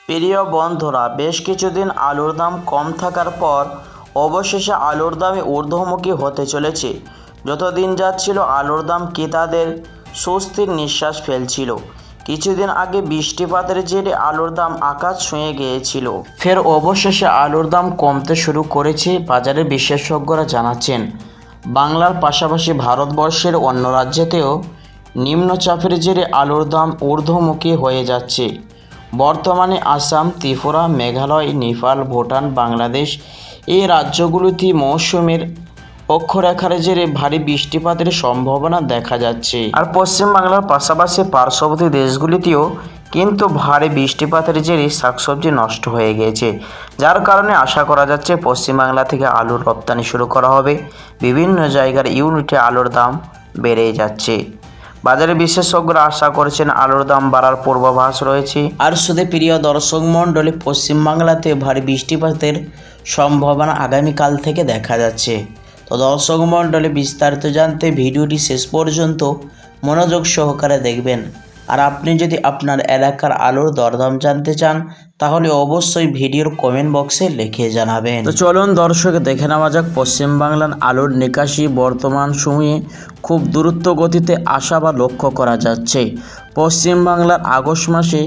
প্রিয় বন্ধুরা, বেশ কিছুদিন আলুর দাম কম থাকার পর অবশেষে আলুর দামে ঊর্ধ্বমুখী হতে চলেছে। যতদিন যাচ্ছিল আলুর দাম ক্রেতাদের স্বস্তির নিঃশ্বাস ফেলছিল। কিছুদিন আগে বৃষ্টিপাতের জেরে আলুর দাম আকাশ ছুঁয়ে গিয়েছিল। ফের অবশেষে আলুর দাম কমতে শুরু করেছে। বাজারের বিশেষজ্ঞরা জানাচ্ছেন, বাংলার পাশাপাশি ভারতবর্ষের অন্য রাজ্যেতেও নিম্নচাপের জেরে আলুর দাম ঊর্ধ্বমুখী হয়ে যাচ্ছে। বর্তমানে আসাম, ত্রিপুরা, মেঘালয়, নেপাল, ভুটান, বাংলাদেশ এই রাজ্যগুলোতে মৌসুমের অক্ষরেখার জেরে ভারী বৃষ্টিপাতের সম্ভাবনা দেখা যাচ্ছে। আর পশ্চিমবাংলার পাশাপাশি পার্শ্ববর্তী দেশগুলিতেও কিন্তু ভারী বৃষ্টিপাতের জেরে শাকসবজি নষ্ট হয়ে গিয়েছে, যার কারণে আশা করা যাচ্ছে পশ্চিমবাংলা থেকে আলুর রপ্তানি শুরু করা হবে। বিভিন্ন জায়গার ইউনিটে আলুর দাম বেড়ে যাচ্ছে। বাজারে বিশেষজ্ঞরা আশা করছেন আলুর দাম বাড়ার পূর্বাভাস রয়েছে। আর শুধু প্রিয় দর্শক মণ্ডলী, পশ্চিমবাংলাতে ভারী বৃষ্টিপাতের সম্ভাবনা আগামীকাল থেকে দেখা যাচ্ছে। তো দর্শক মণ্ডলী, বিস্তারিত জানতে ভিডিওটি শেষ পর্যন্ত মনোযোগ সহকারে দেখবেন। আর আপনি যদি আপনার এলাকার আলুর দরদাম জানতে চান তাহলে অবশ্যই ভিডিওর কমেন্ট বক্সে লিখে জানাবেন। তো চলুন দর্শক, দেখে নেওয়া যাক পশ্চিমবাংলার আলুর নিকাশি বর্তমান সময়ে খুব দ্রুত গতিতে আসা বা লক্ষ্য করা যাচ্ছে। পশ্চিমবাংলার আগস্ট মাসে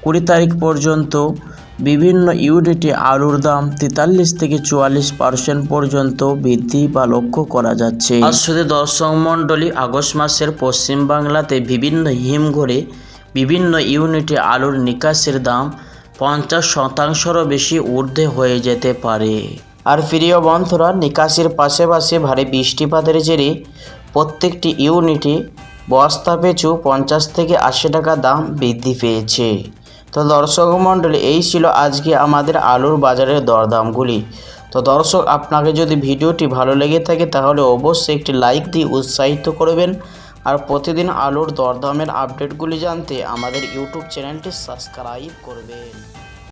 20 তারিখ পর্যন্ত বিভিন্ন ইউনিটে আলুর দাম 43 থেকে 44% পর্যন্ত বৃদ্ধি বা লক্ষ্য করা যাচ্ছে। আর শুধু দর্শক মণ্ডলী, আগস্ট মাসের পশ্চিমবাংলাতে বিভিন্ন হিমঘরে বিভিন্ন ইউনিটে আলুর নিকাশের দাম 50%-রও বেশি ঊর্ধ্বে হয়ে যেতে পারে। আর প্রিয় বন্ধুরা, নিকাশির পাশাপাশি ভারী বৃষ্টিপাতের জেরে প্রত্যেকটি ইউনিটে বস্তা পিছু 50 থেকে 80 টাকা দাম বৃদ্ধি পেয়েছে। তো দর্শক মণ্ডলী, এই ছিল আজকে আমাদের আলুর বাজারের দরদামগুলি। তো দর্শক, আপনাকে যদি ভিডিওটি ভালো লেগে থাকে তাহলে অবশ্যই একটি লাইক দিয়ে উৎসাহিত করবেন। আর প্রতিদিন আলুর দরদামের আপডেটগুলি জানতে আমাদের ইউটিউব চ্যানেলটি সাবস্ক্রাইব করবেন।